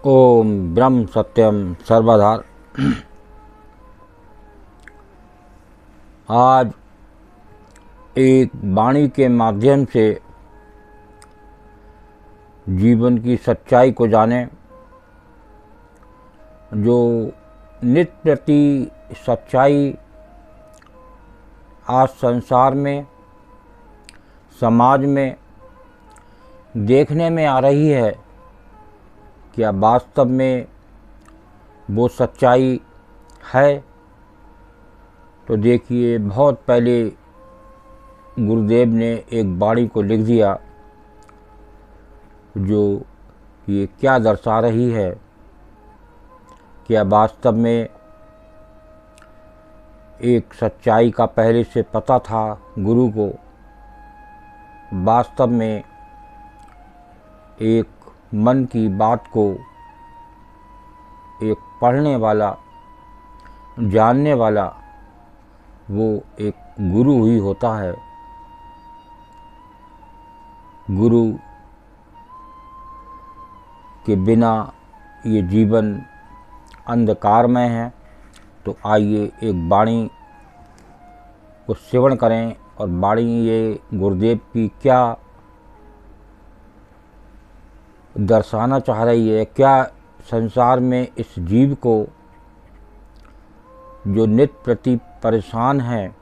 ओम ब्रह्म सत्यम सर्वधार। आज एक वाणी के माध्यम से जीवन की सच्चाई को जाने, जो नित्य प्रति सच्चाई आज संसार में, समाज में देखने में आ रही है। क्या वास्तव में वो सच्चाई है? तो देखिए, बहुत पहले गुरुदेव ने एक वाणी को लिख दिया जो ये क्या दर्शा रही है। क्या वास्तव में एक सच्चाई का पहले से पता था गुरु को? वास्तव में एक मन की बात को एक पढ़ने वाला, जानने वाला, वो एक गुरु ही होता है। गुरु के बिना ये जीवन अंधकारमय है। तो आइए एक वाणी को श्रवण करें, और वाणी ये गुरुदेव की क्या दर्शाना चाह रही है। क्या संसार में इस जीव को, जो नित्य प्रति परेशान है,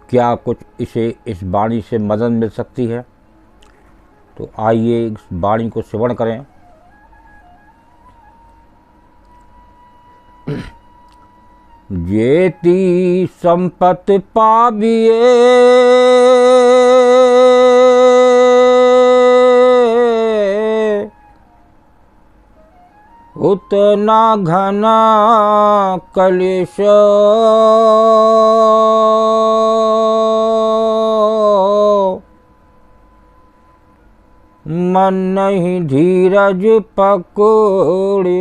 क्या कुछ इसे इस वाणी से मदद मिल सकती है? तो आइए इस वाणी को श्रवण करें। जेती संपत पाबिए, उतना घना कलेश, मन नहीं धीरज पकड़े,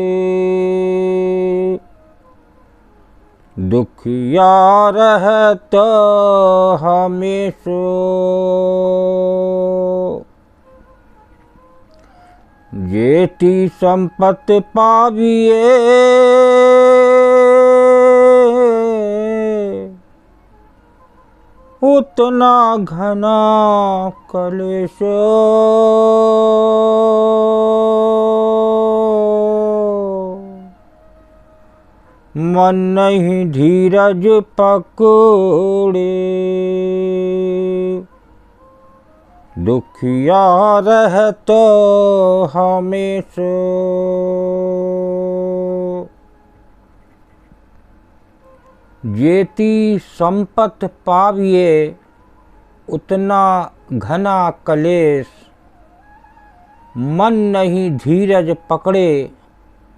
दुखिया रहत हमेशा। जेती संपत पाविए, उतना घना कलेश, मन नहीं धीरज पकड़े, दुखिया रहत हमेशा। जेती संपत पाविए, उतना घना कलेश, मन नहीं धीरज पकड़े,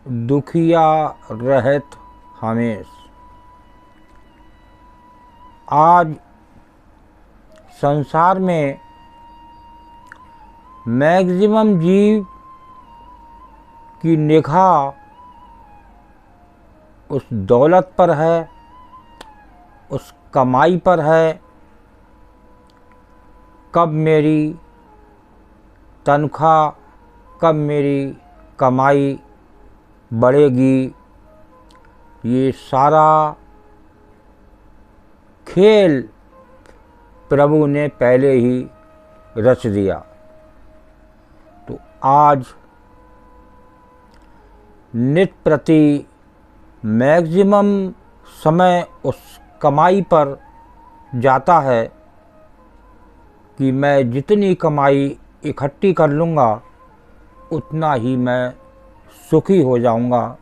दुखिया रहत हमेश। आज संसार में मैक्सिमम जीव की निगाह उस दौलत पर है, उस कमाई पर है। कब मेरी तनख्वाह, कब मेरी कमाई बढ़ेगी, ये सारा खेल प्रभु ने पहले ही रच दिया। तो आज नित्य प्रति मैक्सिमम समय उस कमाई पर जाता है कि मैं जितनी कमाई इकट्ठी कर लूँगा, उतना ही मैं सुखी हो जाऊँगा,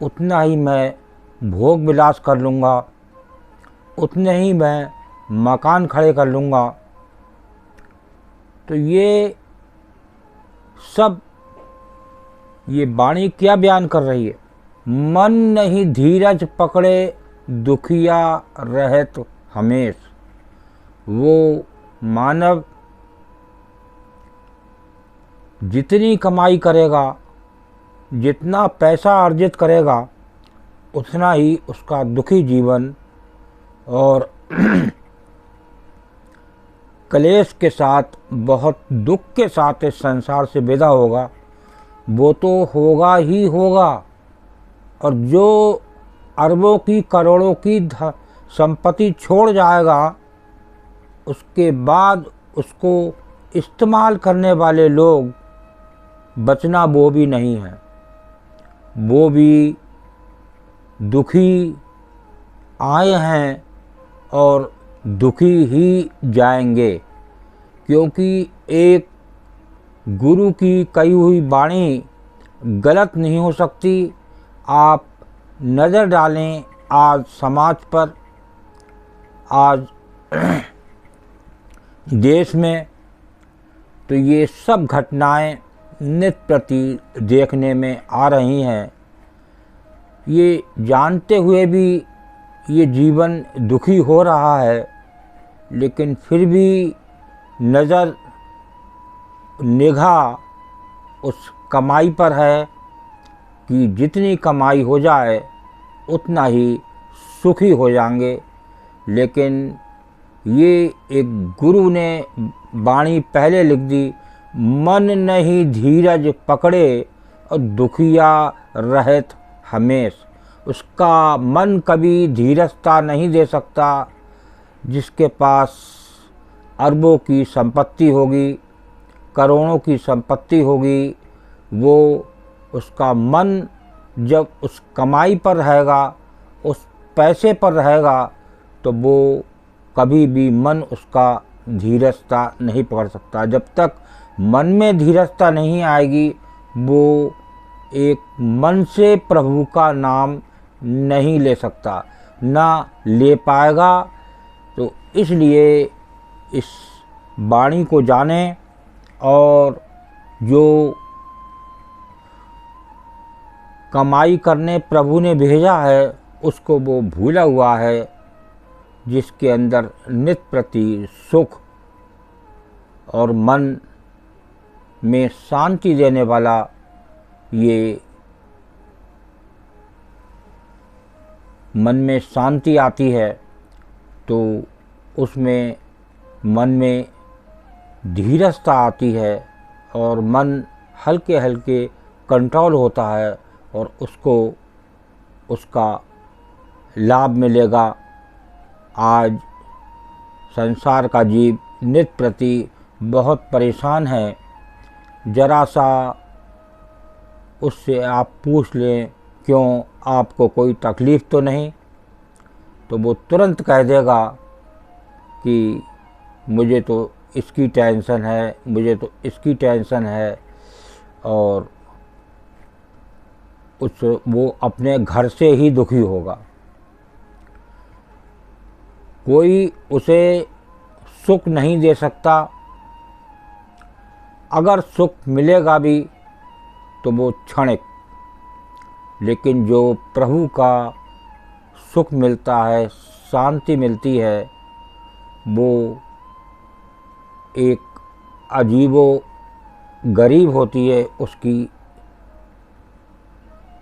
उतना ही मैं भोग विलास कर लूँगा, उतने ही मैं मकान खड़े कर लूँगा। तो ये सब, ये वाणी क्या बयान कर रही है? मन नहीं धीरज पकड़े, दुखिया रहत हमेश। वो मानव जितनी कमाई करेगा, जितना पैसा अर्जित करेगा, उतना ही उसका दुखी जीवन और क्लेश के साथ, बहुत दुख के साथ इस संसार से विदा होगा, वो तो होगा ही होगा। और जो अरबों की करोड़ों की संपत्ति छोड़ जाएगा, उसके बाद उसको इस्तेमाल करने वाले लोग बचना वो भी नहीं है। वो भी दुखी आए हैं और दुखी ही जाएंगे, क्योंकि एक गुरु की कही हुई वाणी गलत नहीं हो सकती। आप नज़र डालें आज समाज पर, आज देश में, तो ये सब घटनाएं नित्य प्रति देखने में आ रही हैं। ये जानते हुए भी ये जीवन दुखी हो रहा है, लेकिन फिर भी नज़र निगाह उस कमाई पर है कि जितनी कमाई हो जाए उतना ही सुखी हो जाएंगे। लेकिन ये एक गुरु ने वाणी पहले लिख दी, मन नहीं धीरज पकड़े और दुखिया रहत हमेश। उसका मन कभी धीरजता नहीं दे सकता। जिसके पास अरबों की संपत्ति होगी, करोड़ों की संपत्ति होगी, वो उसका मन जब उस कमाई पर रहेगा, उस पैसे पर रहेगा, तो वो कभी भी मन उसका धीरजता नहीं पकड़ सकता। जब तक मन में धीरजता नहीं आएगी, वो एक मन से प्रभु का नाम नहीं ले सकता, ना ले पाएगा। तो इसलिए इस वाणी को जानें, और जो कमाई करने प्रभु ने भेजा है उसको वो भूला हुआ है। जिसके अंदर नित्य प्रति सुख और मन में शांति देने वाला ये मन में शांति आती है, तो उसमें मन में धीरजता आती है और मन हल्के हल्के कंट्रोल होता है और उसको उसका लाभ मिलेगा। आज संसार का जीव नित्य प्रति बहुत परेशान है। जरा सा उससे आप पूछ लें, क्यों, आपको कोई तकलीफ़ तो नहीं, तो वो तुरंत कह देगा कि मुझे तो इसकी टेंशन है, मुझे तो इसकी टेंशन है। और वो अपने घर से ही दुखी होगा। कोई उसे सुख नहीं दे सकता। अगर सुख मिलेगा भी तो वो क्षणिक, लेकिन जो प्रभु का सुख मिलता है, शांति मिलती है, वो एक अजीबो गरीब होती है। उसकी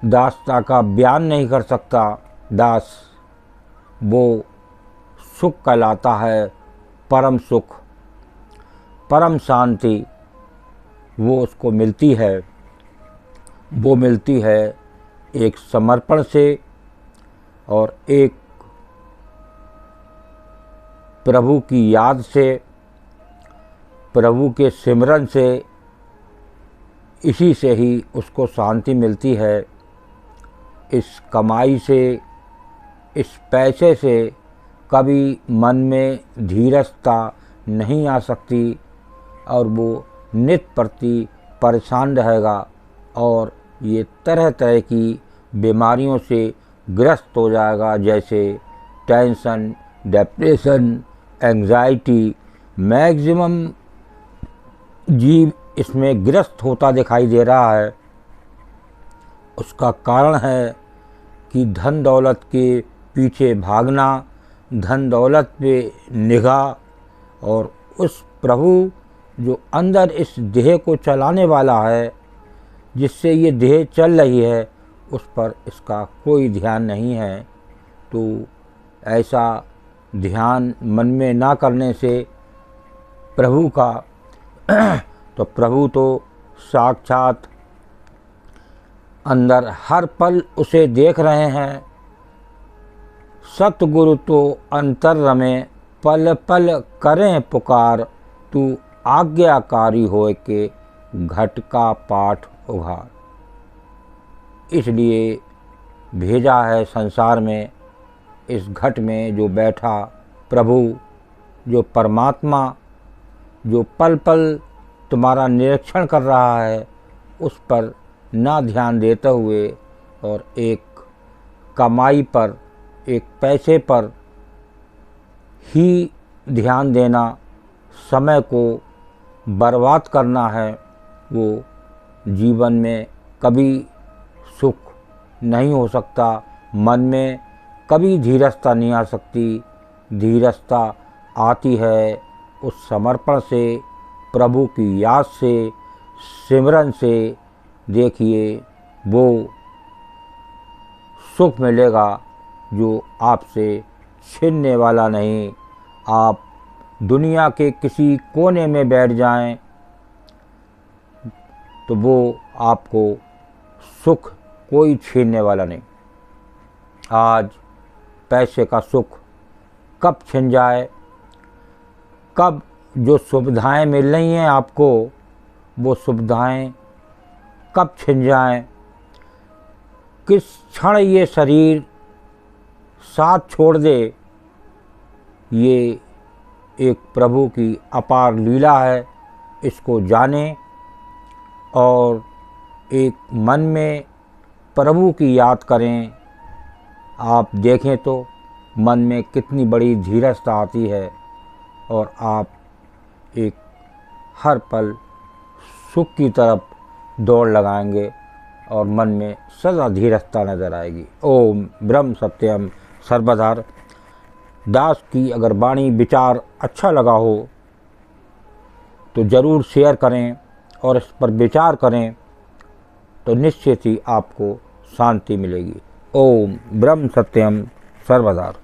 दासता का बयान नहीं कर सकता दास। वो सुख कहलाता है, परम सुख, परम शांति वो उसको मिलती है। वो मिलती है एक समर्पण से और एक प्रभु की याद से, प्रभु के सिमरन से। इसी से ही उसको शांति मिलती है। इस कमाई से, इस पैसे से कभी मन में धीरजता नहीं आ सकती और वो नित्य प्रति परेशान रहेगा और ये तरह तरह की बीमारियों से ग्रस्त हो जाएगा, जैसे टेंशन, डिप्रेशन, एंजाइटी। मैक्सिमम जीव इसमें ग्रस्त होता दिखाई दे रहा है। उसका कारण है कि धन दौलत के पीछे भागना, धन दौलत पे निगाह, और उस प्रभु जो अंदर इस देह को चलाने वाला है, जिससे ये देह चल रही है, उस पर इसका कोई ध्यान नहीं है। तो ऐसा ध्यान मन में ना करने से प्रभु का तो प्रभु तो साक्षात अंदर हर पल उसे देख रहे हैं। सतगुरु तो अंतर रमे, पल पल करें पुकार, तू आज्ञाकारी होए के घट का पाठ उघार। इसलिए भेजा है संसार में, इस घट में जो बैठा प्रभु, जो परमात्मा, जो पल पल तुम्हारा निरीक्षण कर रहा है, उस पर ना ध्यान देते हुए और एक कमाई पर, एक पैसे पर ही ध्यान देना, समय को बर्बाद करना है, वो जीवन में कभी सुख नहीं हो सकता। मन में कभी धीरजता नहीं आ सकती। धीरजता आती है उस समर्पण से, प्रभु की याद से, सिमरन से। देखिए वो सुख मिलेगा जो आपसे छिनने वाला नहीं। आप दुनिया के किसी कोने में बैठ जाएं तो वो आपको सुख कोई छीनने वाला नहीं। आज पैसे का सुख कब छिन जाए, कब जो सुविधाएं मिल रही हैं आपको, वो सुविधाएं कब छिन जाएं, किस क्षण ये शरीर साथ छोड़ दे, ये एक प्रभु की अपार लीला है। इसको जानें और एक मन में प्रभु की याद करें। आप देखें तो मन में कितनी बड़ी धीरजता आती है और आप एक हर पल सुख की तरफ दौड़ लगाएंगे और मन में सदा धीरजता नजर आएगी। ओम ब्रह्म सत्यम सर्वधार दास की अगर वाणी विचार अच्छा लगा हो तो ज़रूर शेयर करें और इस पर विचार करें, तो निश्चित ही आपको शांति मिलेगी। ओम ब्रह्म सत्यम सर्वधार।